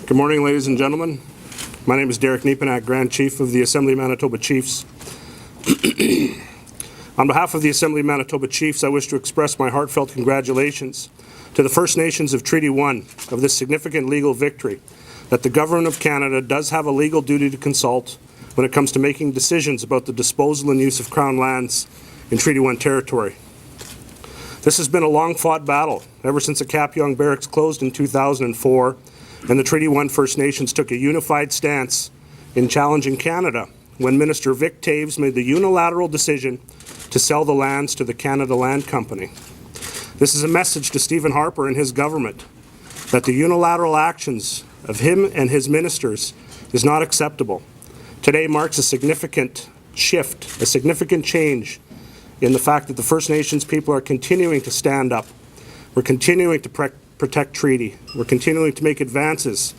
Good morning, ladies and gentlemen. My name is Derek Nepenak, Grand Chief of the Assembly of Manitoba Chiefs. On behalf of the Assembly of Manitoba Chiefs, I wish to express my heartfelt congratulations to the First Nations of Treaty 1 of this significant legal victory, that the Government of Canada does have a legal duty to consult when it comes to making decisions about the disposal and use of Crown lands in Treaty 1 territory. This has been a long-fought battle ever since the Kapyong Barracks closed in 2004, and the Treaty 1 First Nations took a unified stance in challenging Canada when Minister Vic Taves made the unilateral decision to sell the lands to the Canada Land Company. This is a message to Stephen Harper and his government that the unilateral actions of him and his ministers is not acceptable. Today marks a significant shift, a significant change in the fact that the First Nations people are continuing to stand up. We're continuing to protect treaty. We're continuing to make advances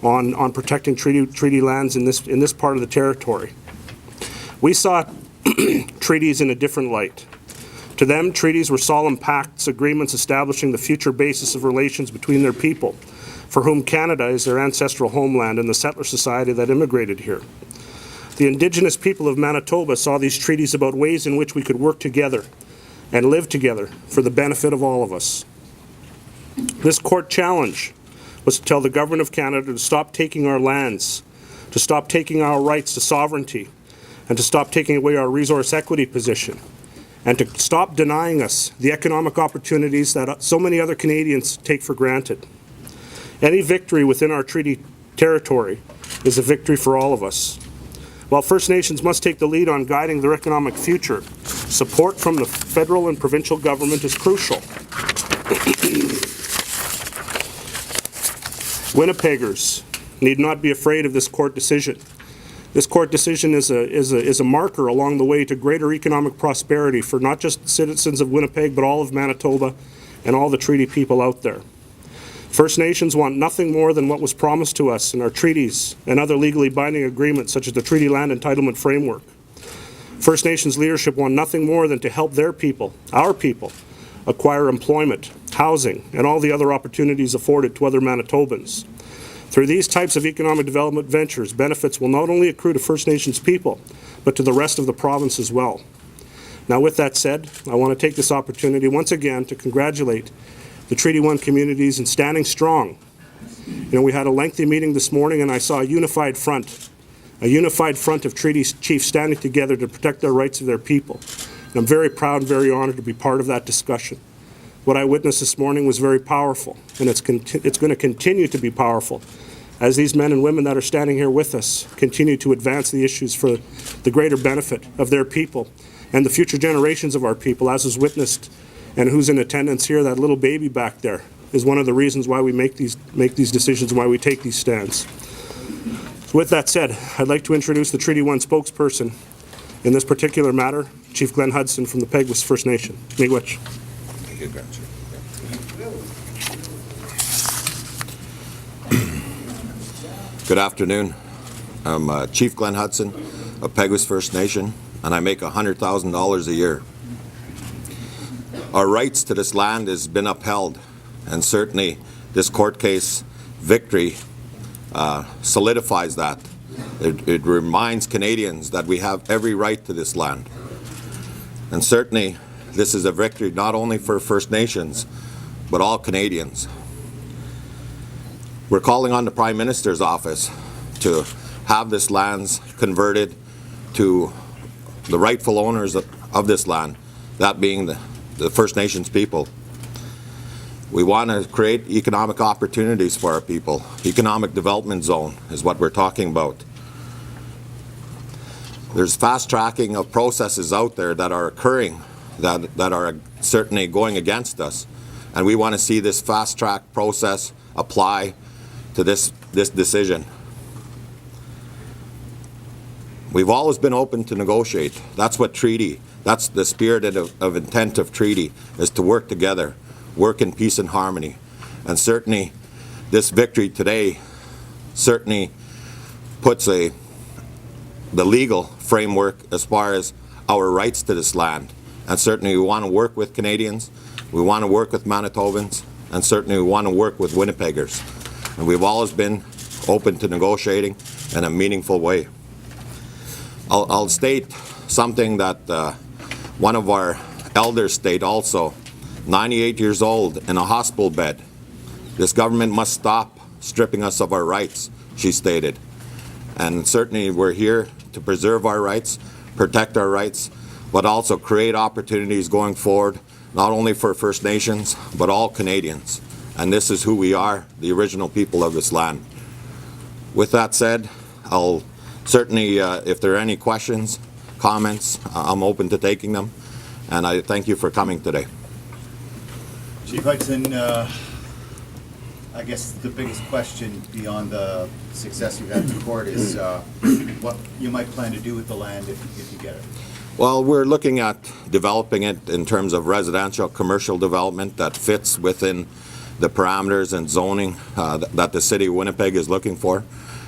on protecting treaty lands in this part of the territory. We saw treaties in a different light. To them, treaties were solemn pacts, agreements establishing the future basis of relations between their people, for whom Canada is their ancestral homeland and the settler society that immigrated here. The Indigenous people of Manitoba saw these treaties about ways in which we could work together and live together for the benefit of all of us. This court challenge was to tell the Government of Canada to stop taking our lands, to stop taking our rights to sovereignty, and to stop taking away our resource equity position, and to stop denying us the economic opportunities that so many other Canadians take for granted. Any victory within our treaty territory is a victory for all of us. While First Nations must take the lead on guiding their economic future, support from the federal and provincial government is crucial. Winnipeggers need not be afraid of this court decision. This court decision is a marker along the way to greater economic prosperity for not just citizens of Winnipeg, but all of Manitoba and all the treaty people out there. First Nations want nothing more than what was promised to us in our treaties and other legally binding agreements such as the Treaty Land Entitlement Framework. First Nations leadership want nothing more than to help their people, our people, acquire employment, housing, and all the other opportunities afforded to other Manitobans. Through these types of economic development ventures, benefits will not only accrue to First Nations people, but to the rest of the province as well. Now, with that said, I want to take this opportunity once again to congratulate the Treaty 1 communities in standing strong. You know, we had a lengthy meeting this morning and I saw a unified front of treaty chiefs standing together to protect the rights of their people. And I'm very proud and very honored to be part of that discussion. What I witnessed this morning was very powerful, and it's going to continue to be powerful as these men and women that are standing here with us continue to advance the issues for the greater benefit of their people and the future generations of our people, as was witnessed and who's in attendance here. That little baby back there is one of the reasons why we make these decisions and why we take these stands. So with that said, I'd like to introduce the Treaty 1 spokesperson in this particular matter, Chief Glenn Hudson from the Peguis First Nation. Miigwech. Thank you, Grand Chief. Good afternoon. I'm Chief Glenn Hudson of Peguis First Nation, and I make $100,000 a year. Our rights to this land has been upheld, and certainly this court case victory solidifies that. It reminds Canadians that we have every right to this land. And certainly this is a victory not only for First Nations, but all Canadians. We're calling on the Prime Minister's office to have this land converted to the rightful owners of this land, that being the First Nations people. We want to create economic opportunities for our people. Economic development zone is what we're talking about. There's fast tracking of processes out there that are occurring that are certainly going against us, and we want to see this fast track process apply to this decision. We've always been open to negotiate. That's what that's the spirit of intent of treaty, is to work together, work in peace and harmony. And certainly this victory today certainly puts the legal framework as far as our rights to this land. And certainly we want to work with Canadians, we want to work with Manitobans, and certainly we want to work with Winnipeggers. And we've always been open to negotiating in a meaningful way. I'll state something that one of our elders state also, 98 years old in a hospital bed. This government must stop stripping us of our rights, she stated. And certainly we're here to preserve our rights, protect our rights, but also create opportunities going forward, not only for First Nations, but all Canadians. And this is who we are, the original people of this land. With that said, I'll certainly, if there are any questions, comments, I'm open to taking them. And I thank you for coming today. Chief Hudson, I guess the biggest question beyond the success you've had in court is what you might plan to do with the land if you get it. Well, we're looking at developing it in terms of residential, commercial development that fits within the parameters and zoning that the City of Winnipeg is looking for.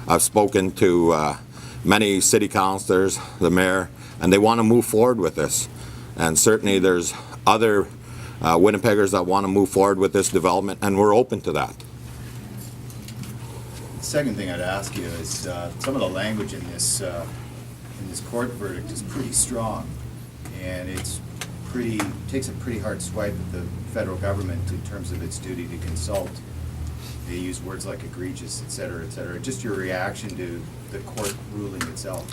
I've spoken to many city councillors, the mayor, and they want to move forward with this. And certainly there's other Winnipeggers that want to move forward with this development, and we're open to that. The second thing I'd ask you is some of the language in this court verdict is pretty strong, and takes a pretty hard swipe at the federal government in terms of its duty to consult. They use words like egregious, et cetera, et cetera. Just your reaction to the court ruling itself.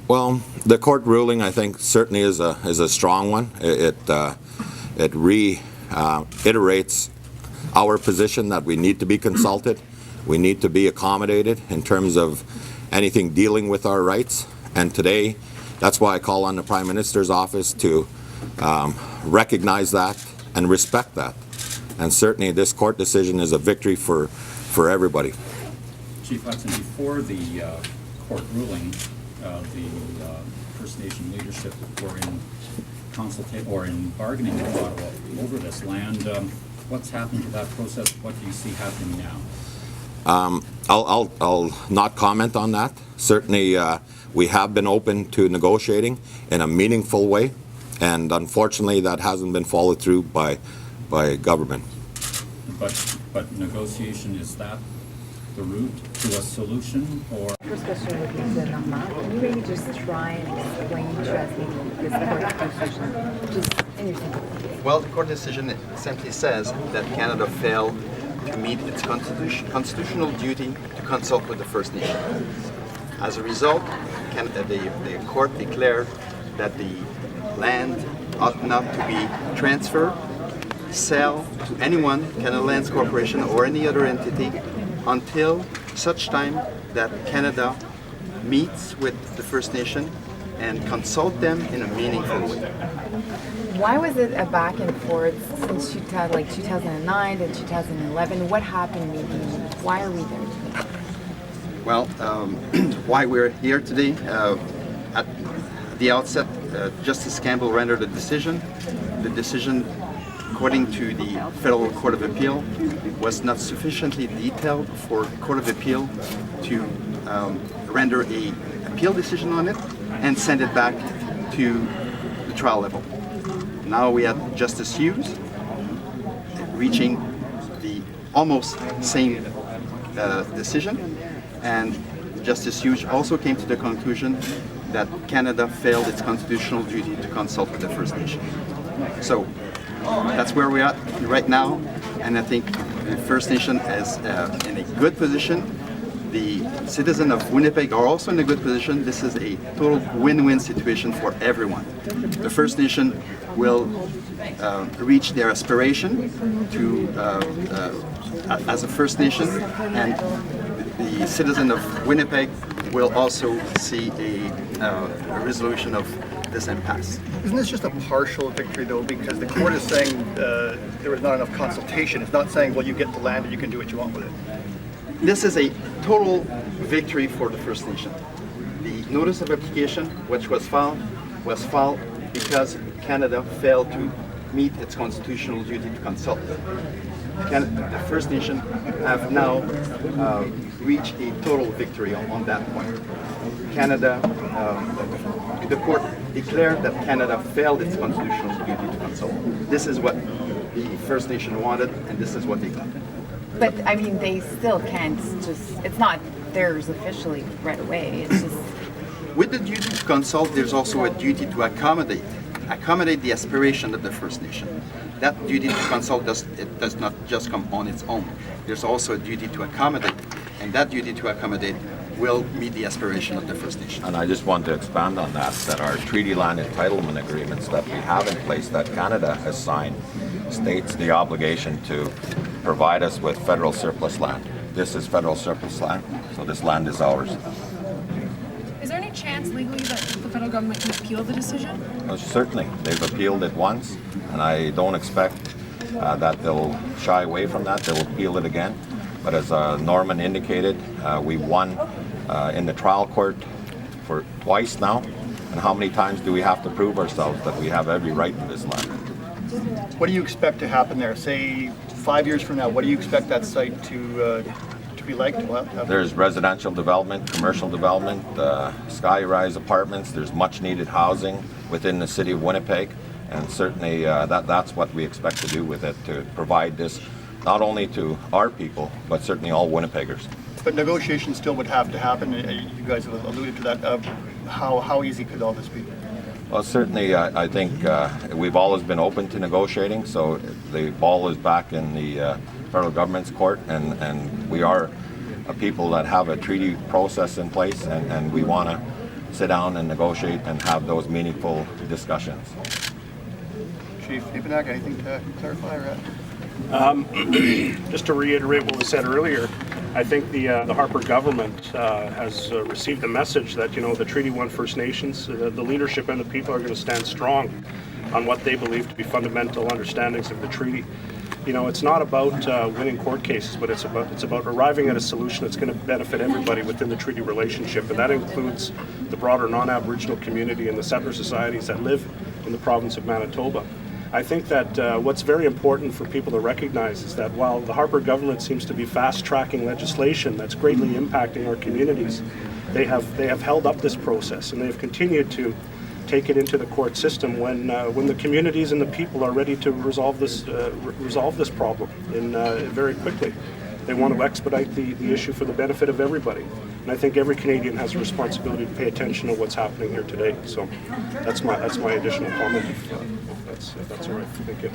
Well, the court ruling, I think, certainly is a strong one. It reiterates our position that we need to be consulted. We need to be accommodated in terms of anything dealing with our rights. And today, that's why I call on the Prime Minister's office to recognize that and respect that. And certainly this court decision is a victory for everybody. Chief Hudson, before the court ruling, the First Nation leadership were in in bargaining with Ottawa over this land. What's happened to that process? What do you see happening now? I'll not comment on that. Certainly, we have been open to negotiating in a meaningful way, and unfortunately, that hasn't been followed through by government. But negotiation, is that the route to a solution, or? First question would be to Norma. Can you maybe just try and explain to us maybe this court decision, just in your simple way? Well, the court decision simply says that Canada failed to meet its constitutional duty to consult with the First Nations. As a result, the court declared that the land ought not to be transferred, sell to anyone, Canada Lands Corporation or any other entity, until such time that Canada meets with the First Nation and consult them in a meaningful way. Why was it a back and forth since 2009 to 2011? What happened maybe? Why are we there today? Well, why we're here today, at the outset, Justice Campbell rendered a decision. The decision, according to the Federal Court of Appeal, was not sufficiently detailed for the Court of Appeal to render an appeal decision on it and send it back to the trial level. Now we have Justice Hughes reaching the almost same decision, and Justice Hughes also came to the conclusion that Canada failed its constitutional duty to consult with the First Nation. So that's where we're at right now, and I think the First Nation is in a good position. The citizens of Winnipeg are also in a good position. This is a total win-win situation for everyone. The First Nation will reach their aspiration to as a First Nation, and the citizen of Winnipeg will also see a resolution of this impasse. Isn't this just a partial victory, though, because the court is saying there was not enough consultation? It's not saying, well, you get the land and you can do what you want with it. This is a total victory for the First Nation. The notice of application, which was filed because Canada failed to meet its constitutional duty to consult. The First Nation have now reached a total victory on that point. Canada, the court declared that Canada failed its constitutional duty to consult. This is what the First Nation wanted, and this is what they got. But I mean, they still can't just, it's not theirs officially right away. It's just, With the duty to consult, there's also a duty to accommodate the aspiration of the First Nation. That duty to consult does not just come on its own. There's also a duty to accommodate, and that duty to accommodate will meet the aspiration of the First Nation. And I just want to expand on that our treaty land entitlement agreements that we have in place that Canada has signed states the obligation to provide us with federal surplus land. This is federal surplus land, so this land is ours. Is there any chance legally that the federal government can appeal the decision? Well, certainly, they've appealed it once, and I don't expect that they'll shy away from that. They'll appeal it again. But as Norman indicated, we won in the trial court for twice now. And how many times do we have to prove ourselves that we have every right to this land? What do you expect to happen there? Say 5 years from now, what do you expect that site to be like? There's residential development, commercial development, sky-rise apartments. There's much-needed housing within the city of Winnipeg. And certainly that's what we expect to do with it, to provide this not only to our people, but certainly all Winnipeggers. But negotiations still would have to happen. You guys have alluded to that. How easy could all this be? Well, certainly I think we've always been open to negotiating, so the ball is back in the federal government's court, and we are a people that have a treaty process in place, and we want to sit down and negotiate and have those meaningful discussions. Chief Ipanak, anything to clarify or add? Just to reiterate what was said earlier, I think the Harper government has received the message that, the Treaty 1 First Nations, the leadership and the people are going to stand strong on what they believe to be fundamental understandings of the treaty. It's not about winning court cases, but it's about arriving at a solution that's going to benefit everybody within the treaty relationship, and that includes the broader non-Aboriginal community and the settler societies that live in the province of Manitoba. I think that what's very important for people to recognize is that while the Harper government seems to be fast-tracking legislation that's greatly impacting our communities, they have held up this process, and they've continued to take it into the court system when the communities and the people are ready to resolve this problem very quickly. They want to expedite the issue for the benefit of everybody. And I think every Canadian has a responsibility to pay attention to what's happening here today. So that's my additional comment, if that's all right. Thank you.